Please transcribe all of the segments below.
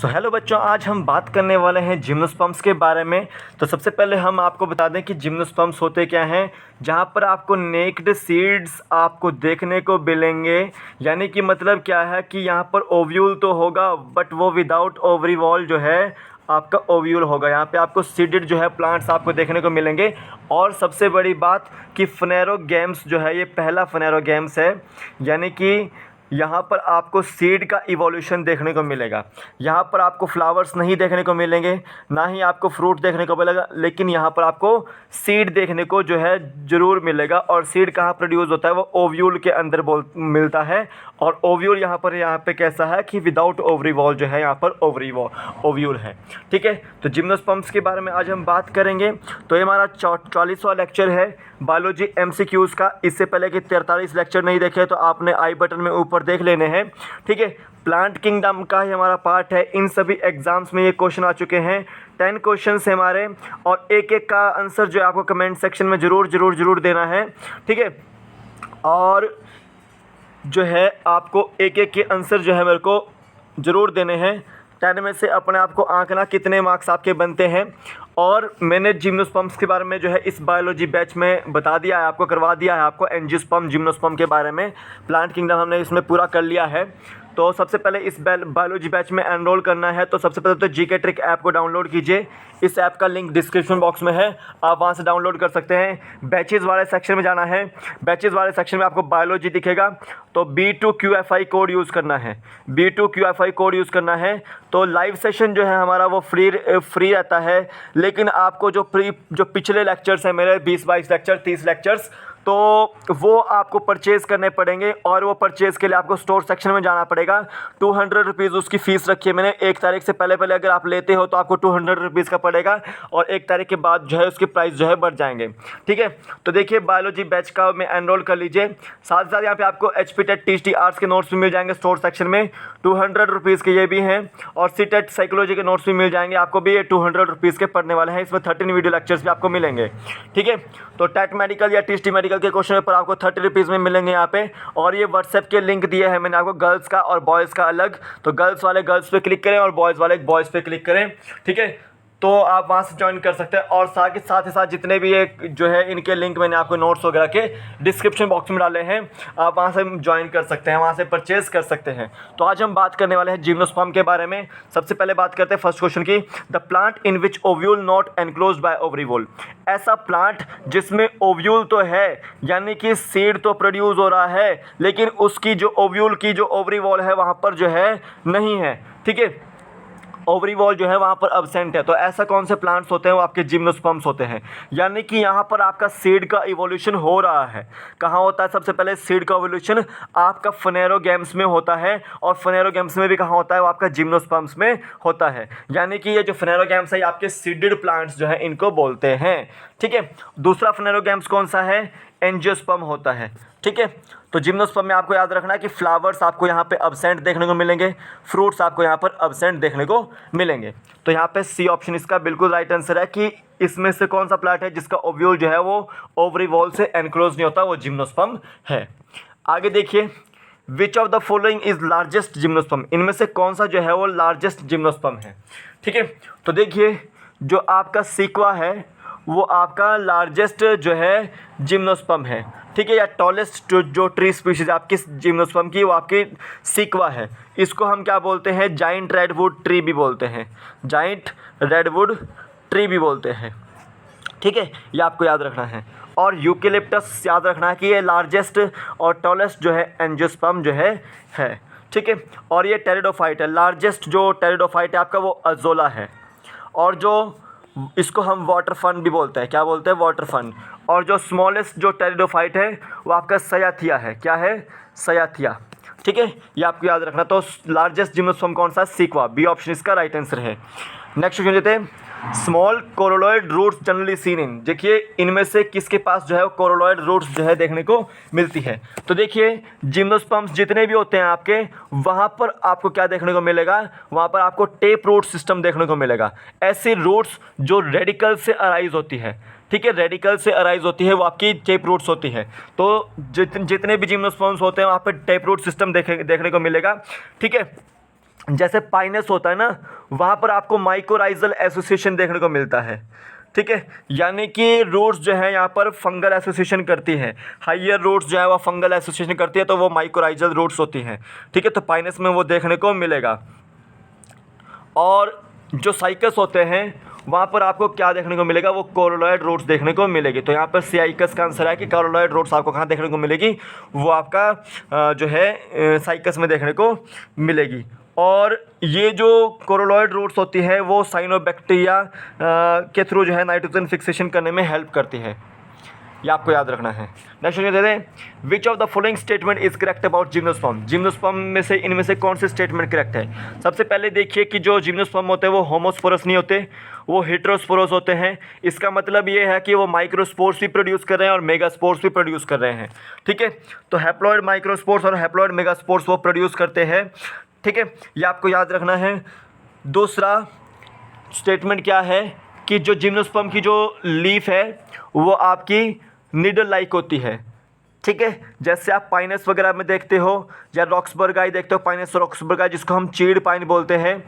So hello बच्चों, आज हम बात करने वाले हैं जिम्नोस्पर्म्स के बारे में। तो सबसे पहले हम आपको बता दें कि जिम्नोस्पर्म्स होते क्या हैं। जहाँ पर आपको नेक्ड सीड्स आपको देखने को मिलेंगे, यानी कि मतलब क्या है कि यहाँ पर ओव्यूल तो होगा बट वो विदाउट ओवरी वॉल जो है आपका ओव्यूल होगा। यहाँ पे आपको सीडेड जो है प्लांट्स आपको देखने को मिलेंगे। और सबसे बड़ी बात कि फनेरोगैम्स जो है ये पहला फनेरोगैम्स है, यानी कि यहाँ पर आपको सीड का इवोल्यूशन देखने को मिलेगा। यहाँ पर आपको फ्लावर्स नहीं देखने को मिलेंगे, ना ही आपको फ्रूट देखने को मिलेगा, लेकिन यहाँ पर आपको सीड देखने को जो है ज़रूर मिलेगा। और सीड कहाँ प्रोड्यूस होता है, वो ओव्यूल के अंदर मिलता है। और ओव्यूल यहाँ पे कैसा है कि विदाउट ओवरी वॉल जो है यहाँ पर ओव्यूल है। ठीक है, तो जिम्नोस्पर्म्स के बारे में आज हम बात करेंगे। तो ये हमारा 44वां लेक्चर है बायोलॉजी एमसीक्यूज़ का। इससे पहले कि 43 लेक्चर नहीं देखे तो आपने आई बटन में ऊपर देख लेने हैं। ठीक है, प्लांट किंगडम का ही हमारा पार्ट है। इन सभी एग्जाम्स में ये क्वेश्चन आ चुके हैं। 10 क्वेश्चन है हमारे, और एक एक का आंसर जो है आपको कमेंट सेक्शन में ज़रूर देना है। ठीक है, और जो है आपको एक एक के आंसर जो है मेरे को ज़रूर देने हैं। 10 में से अपने आप को आंकना कितने मार्क्स आपके बनते हैं। और मैंने जिम्नोस्पर्म्स के बारे में जो है इस बायोलॉजी बैच में बता दिया है, आपको करवा दिया है आपको एंजियोस्पर्म जिम्नोस्पर्म के बारे में। प्लांट किंगडम हमने इसमें पूरा कर लिया है। तो सबसे पहले इस बायोलॉजी बैच में एनरोल करना है तो सबसे पहले तो जीके ट्रिक ऐप को डाउनलोड कीजिए। इस ऐप का लिंक डिस्क्रिप्शन बॉक्स में है, आप वहां से डाउनलोड कर सकते हैं। बैचेज़ वाले सेक्शन में जाना है। बैचेज़ वाले सेक्शन में आपको बायोलॉजी दिखेगा, तो B2QFI कोड यूज़ करना है। B2QFI कोड यूज़ करना है। तो लाइव सेशन जो है हमारा वो फ्री रहता है, लेकिन आपको जो पिछले लेक्चर्स हैं मेरे 20-22 लेक्चर 30 लेक्चर्स, तो वो आपको परचेज़ करने पड़ेंगे। और वो परचेज़ के लिए आपको स्टोर सेक्शन में जाना पड़ेगा। 200 रुपीज़ उसकी फ़ीस रखी है मैंने। 1 तारीख से पहले अगर आप लेते हो तो आपको 200 रुपीज़ का पड़ेगा, और 1 तारीख के बाद जो है उसके प्राइस जो है बढ़ जाएंगे। ठीक है, तो देखिए बायोलॉजी बैच का में एनरोल कर लीजिए। साथ ही साथ यहाँ पे आपको HPTET THT आर्ट्स के नोट्स भी मिल जाएंगे स्टोर सेक्शन में। 200 रुपीज़ के ये भी हैं, और CTET साइकोलॉजी के नोट्स भी मिल जाएंगे आपको भी। ये 200 रुपीज़ के पढ़ने वाले हैं। इसमें 13 वीडियो लेक्चर्स भी आपको मिलेंगे। ठीक है, तो टेट मेडिकल या THT मेडिकल के क्वेश्चन पेपर आपको 30 रुपीज़ में मिलेंगे यहाँ पे। और ये व्हाट्सएप के लिंक दिए हैं मैंने आपको, गर्ल्स का और बॉयज़ का अलग। तो गर्ल्स वाले गर्ल्स पे क्लिक करें और बॉयज़ वाले बॉयज़ पे क्लिक करें। ठीक है, तो आप वहाँ से ज्वाइन कर सकते हैं। और साथ ही साथ जितने भी ये जो है इनके लिंक मैंने आपको नोट्स वगैरह के डिस्क्रिप्शन बॉक्स में डाले हैं, आप वहाँ से ज्वाइन कर सकते हैं, वहाँ से परचेज़ कर सकते हैं। तो आज हम बात करने वाले हैं जिम्नोस्पर्म के बारे में। सबसे पहले बात करते हैं फर्स्ट क्वेश्चन की। The plant in which ovule not enclosed bye ovary wall. ऐसा प्लांट जिसमें ओव्यूल तो है, यानी कि सीड तो प्रोड्यूस हो रहा है, लेकिन उसकी जो ओव्यूल की जो ओवरी वॉल है वहाँ पर जो है नहीं है। ठीक है, ओवरी वॉल जो है वहाँ पर अब्सेंट है। तो ऐसा कौन से प्लांट्स होते हैं, वो आपके जिम्नोस्पर्म्स होते हैं। यानी कि यहाँ पर आपका सीड का इवोल्यूशन हो रहा है। कहाँ होता है? सबसे पहले सीड का इवोल्यूशन आपका फनेरोगैम्स में होता है, और फनेरोगैम्स में भी कहाँ होता है, वो आपका जिम्नोस्पर्म्स में होता है। यानी कि ये जो फनेरोगैम्स है ये आपके सीडेड प्लांट्स जो है इनको बोलते हैं। ठीक है, दूसरा फनेरोगैम्स कौन सा है? एंजियोस्पर्म होता है। ठीक है, तो जिम्नोस्पर्म में आपको याद रखना है कि फ्लावर्स आपको यहाँ पे अब्सेंट देखने को मिलेंगे, फ्रूट्स आपको यहाँ पर अब्सेंट देखने को मिलेंगे। तो यहाँ पे सी ऑप्शन इसका बिल्कुल राइट आंसर है कि इसमें से कौन सा प्लांट है जिसका ओव्यूल जो है वो ओवरी वॉल से एनक्लोज नहीं होता, वो जिम्नोस्पर्म है। आगे देखिए, विच of the following is largest gymnosperm. इनमें से कौन सा जो है वो लार्जेस्ट जिम्नोस्पर्म है। ठीक है, तो देखिए जो आपका सीक्वा है वो आपका लार्जेस्ट जो है जिम्नोस्पर्म है। ठीक है, या टॉलेस्ट जो ट्री स्पीशीज आपकी जिम्नोस्पर्म की वो आपकी सीक्वा है। इसको हम क्या बोलते हैं? जाइंट रेडवुड ट्री भी बोलते हैं, जाइंट रेडवुड ट्री भी बोलते हैं। ठीक है, ये आपको याद रखना है। और यूकेलिप्टस याद रखना है कि ये लार्जेस्ट और टॉलेस्ट जो है एंजियोस्पर्म जो है। ठीक है, और ये टेरिडोफाइट है। लार्जेस्ट जो टेरिडोफाइट है आपका वो अजोला है। और जो इसको हम वाटर फन भी बोलते हैं, क्या बोलते हैं? Water fun. और जो स्मॉलेस्ट जो टेरिडोफाइट है वो आपका सयाथिया है। क्या है? सयाथिया। ठीक है, ये आपको याद रखना। तो लार्जेस्ट जिम्नोस्पर्म कौन सा? सीक्वा। बी ऑप्शन इसका राइट आंसर है। नेक्स्ट क्वेश्चन देते हैं, small coralloid roots generally seen in. देखिए इनमें से किसके पास जो है कोरोलॉइड रूट्स जो है देखने को मिलती है। तो देखिए जिम्नोस्पर्म्स जितने भी होते हैं आपके, वहाँ पर आपको क्या देखने को मिलेगा? वहाँ पर आपको टेप रूट सिस्टम देखने को मिलेगा। ऐसे रूट्स जो रेडिकल से अराइज होती है। ठीक है, रेडिकल से अराइज होती है वो आपकी टेप रूट्स होती है। तो जितने भी जिम्नोस्पर्म्स होते हैं वहाँ पर टेप रूट सिस्टम देखने को मिलेगा। ठीक है, जैसे पाइनस होता है ना, वहाँ पर आपको माइकोराइजल एसोसिएशन देखने को मिलता है। ठीक है, यानी कि रूट्स जो है यहाँ पर फंगल एसोसिएशन करती हैं, हाइयर रूट्स जो है वो फंगल एसोसिएशन करती है, तो वो माइकोराइजल रूट्स होती हैं। ठीक है, तो पाइनस में वो देखने को मिलेगा। और जो साइकस होते हैं वहाँ पर आपको क्या देखने को मिलेगा, वो कोरोलॉइड रूट्स देखने को मिलेगी। तो यहाँ पर साइकस का आंसर है कि कोरोलॉइड रूट्स आपको कहाँ देखने को मिलेगी, वो आपका जो है साइकस में देखने को मिलेगी। और ये जो कोरोलॉइड रूट्स होती है वो साइनोबैक्टीरिया के थ्रू जो है नाइट्रोजन फिक्सेशन करने में हेल्प करती है, ये आपको याद रखना है। नेक्स्ट क्वेश्चन दे दें, विच of the following statement is correct about gymnosperm. Gymnosperm में से इनमें से कौन से स्टेटमेंट करेक्ट है। सबसे पहले देखिए कि जो जिम्नोस्पर्म होते हैं वो होमोस्पोरस नहीं होते, वो हेटेरोस्पोरस होते हैं। इसका मतलब ये है कि वो माइक्रोस्पोर्स भी प्रोड्यूस कर रहे हैं और मेगास्पोर्स भी प्रोड्यूस कर रहे हैं। ठीक है, तो हैप्लॉइड माइक्रोस्पोर्स और हैप्लॉइड मेगास्पोर्स वो प्रोड्यूस करते हैं। ठीक है, ये आपको याद रखना है। दूसरा स्टेटमेंट क्या है कि जो जिम्नोस्पर्म की जो लीफ है वो आपकी निडल लाइक होती है। ठीक है, जैसे आप पाइनस वगैरह में देखते हो या रॉक्सबर्गाई देखते हो, पाइनस रॉक्सबर्गाई जिसको हम चीड़ पाइन बोलते हैं,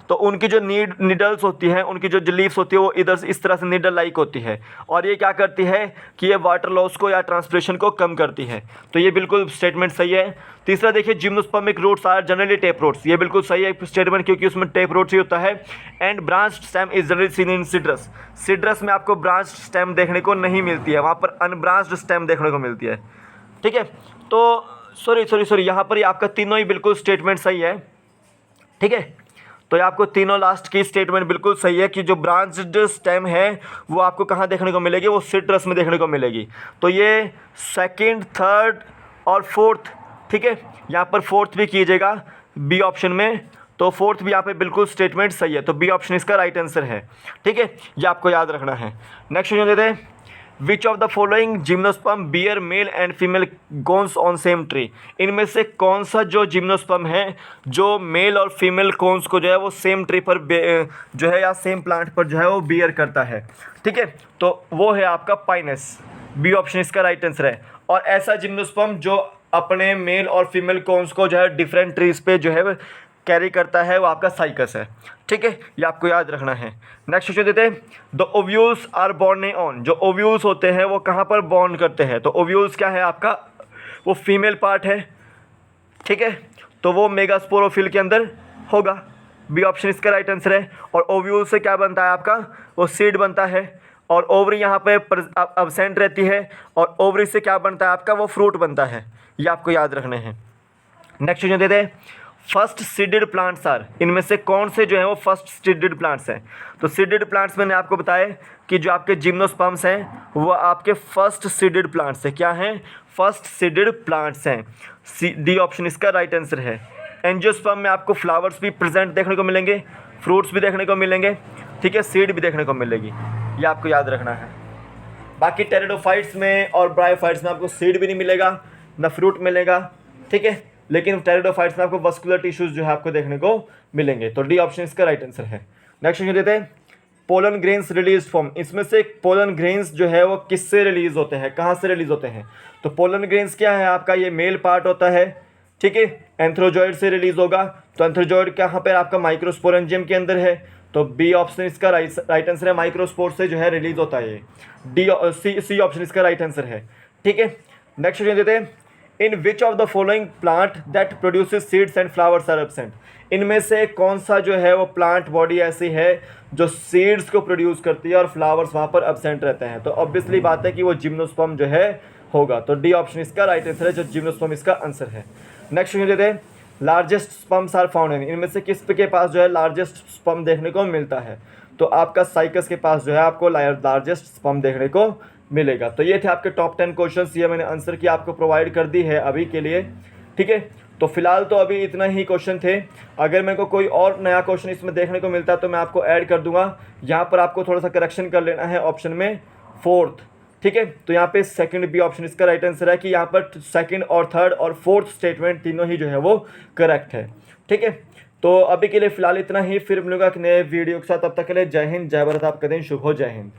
तो उनकी जो निडल्स होती हैं, उनकी जो लीव्स होती है वो इधर से इस तरह से निडल लाइक होती है, और ये क्या करती है कि ये वाटर लॉस को या ट्रांसपिरेशन को कम करती है। तो ये बिल्कुल स्टेटमेंट सही है। तीसरा देखिए, gymnospermic roots are generally tap roots, ये बिल्कुल सही है स्टेटमेंट, क्योंकि उसमें टेप रूट्स ही होता है। And branched stem is generally seen in citrus, citrus में आपको ब्रांच्ड स्टेम देखने को नहीं मिलती है, वहाँ पर अनब्रांच्ड स्टेम देखने को मिलती है। ठीक है, तो सॉरी यहाँ पर ये आपका तीनों ही बिल्कुल स्टेटमेंट सही है। ठीक है, तो ये आपको तीनों लास्ट की स्टेटमेंट बिल्कुल सही है कि जो ब्रांच्ड स्टेम है वो आपको कहाँ देखने को मिलेगी, वो सिट्रस में देखने को मिलेगी। तो ये सेकंड, थर्ड और फोर्थ, ठीक है, यहाँ पर फोर्थ भी कीजिएगा बी ऑप्शन में, तो फोर्थ भी यहाँ पे बिल्कुल स्टेटमेंट सही है, तो बी ऑप्शन इसका राइट आंसर है। ठीक है, ये आपको याद रखना है। नेक्स्ट क्वेश्चन देते हैं, which of the following gymnosperm bear male and female cones on same tree. इनमें से कौन सा जो जिम्नोस्पर्म है जो मेल और फीमेल कोन्स को जो है वो सेम ट्री पर जो है या सेम प्लांट पर जो है वो बियर करता है। ठीक है, तो वो है आपका पाइनस, बी ऑप्शन इसका राइट आंसर है। और ऐसा जिम्नोस्पर्म जो अपने मेल और फीमेल कोन्स को जो है डिफरेंट ट्रीज पे जो है कैरी करता है वो आपका साइकस है। ठीक है, ये आपको याद रखना है। नेक्स्ट क्वेश्चन देते हैं, the ovules are borne on. जो ओव्यूल्स होते हैं वो कहाँ पर बॉर्न करते हैं, तो ओव्यूल्स क्या है आपका, वो फीमेल पार्ट है। ठीक है, तो वो मेगास्पोरोफिल के अंदर होगा, बी ऑप्शन इसका राइट आंसर है। और ओव्यूल से क्या बनता है आपका, वो सीड बनता है, और ओवरी यहाँ पे अब्सेंट रहती है, और ओवरी से क्या बनता है आपका, वो फ्रूट बनता है। ये आपको याद रखने हैं। नेक्स्ट क्वेश्चन देते हैं, फर्स्ट सीडेड प्लांट्स आर। इनमें से कौन से जो है वो फर्स्ट सीडेड प्लांट्स हैं। तो सीडेड प्लांट्स मैंने आपको बताया कि जो आपके जिम्नोस्पर्म्स हैं वो आपके फर्स्ट सीडेड प्लांट्स हैं। क्या हैं, फर्स्ट सीडेड प्लांट्स हैं, डी ऑप्शन इसका राइट आंसर है। एंजियोस्पर्म में आपको फ्लावर्स भी प्रेजेंट देखने को मिलेंगे, फ्रूट्स भी देखने को मिलेंगे, ठीक है, सीड भी देखने को मिलेगी, ये आपको याद रखना है। बाकी टेरिडोफाइट्स में और ब्रायोफाइट्स में आपको सीड भी नहीं मिलेगा, ना फ्रूट मिलेगा। ठीक है, लेकिन टेरिडोफाइट्स में आपको वस्कुलर टिश्यूज जो है आपको देखने को मिलेंगे, तो डी ऑप्शन इसका राइट आंसर है। नेक्स्ट क्वेश्चन देते हैं, पोलन ग्रेन्स रिलीज फ्रॉम। इसमें से पोलन ग्रेन्स जो है वो किससे रिलीज होते हैं, कहाँ से रिलीज होते हैं। तो पोलन ग्रेन्स क्या है आपका, ये मेल पार्ट होता है। ठीक है, एंथ्रोजॉइड से रिलीज होगा, तो एंथ्रोजॉइड कहाँ पर आपका माइक्रोस्पोरेंजियम के अंदर है, तो बी ऑप्शन इसका राइट आंसर है। माइक्रोस्पोर से जो है रिलीज होता है, सी ऑप्शन इसका राइट आंसर है। ठीक है, नेक्स्ट क्वेश्चन देते हैं, in which of the following plant that produces seeds and flowers are absent. इनमें से कौन सा जो है वो प्लांट बॉडी ऐसी है जो सीड्स को प्रोड्यूस करती है और फ्लावर्स वहाँ पर एब्सेंट रहते हैं, तो ऑब्वियसली बात है कि वो जिम्नोस्पर्म जो है होगा, तो डी ऑप्शन इसका राइट आंसर है, जो जिम्नोस्पर्म इसका आंसर है। नेक्स्ट क्वेश्चन देते हैं, largest sperms are found in. इनमें से किस के पास जो है लार्जेस्ट स्पर्म देखने को मिलता है, तो आपका साइकस के पास जो है आपको लार्जेस्ट स्पर्म देखने को मिलेगा। तो ये थे आपके टॉप 10 क्वेश्चंस, ये मैंने आंसर की आपको प्रोवाइड कर दी है अभी के लिए। ठीक है, तो फिलहाल तो अभी इतना ही क्वेश्चन थे। अगर मेरे को कोई और नया क्वेश्चन इसमें देखने को मिलता है तो मैं आपको ऐड कर दूंगा। यहाँ पर आपको थोड़ा सा करेक्शन कर लेना है ऑप्शन में फोर्थ। ठीक है, तो यहाँ पे सेकंड बी ऑप्शन इसका राइट आंसर है कि यहाँ पर सेकंड और थर्ड और फोर्थ स्टेटमेंट तीनों ही जो है वो करेक्ट है। ठीक है, तो अभी के लिए फिलहाल इतना ही, फिर मिलूंगा एक नए वीडियो के साथ। तब तक के लिए जय हिंद, जय भारत, आपका दिन शुभ हो, जय हिंद।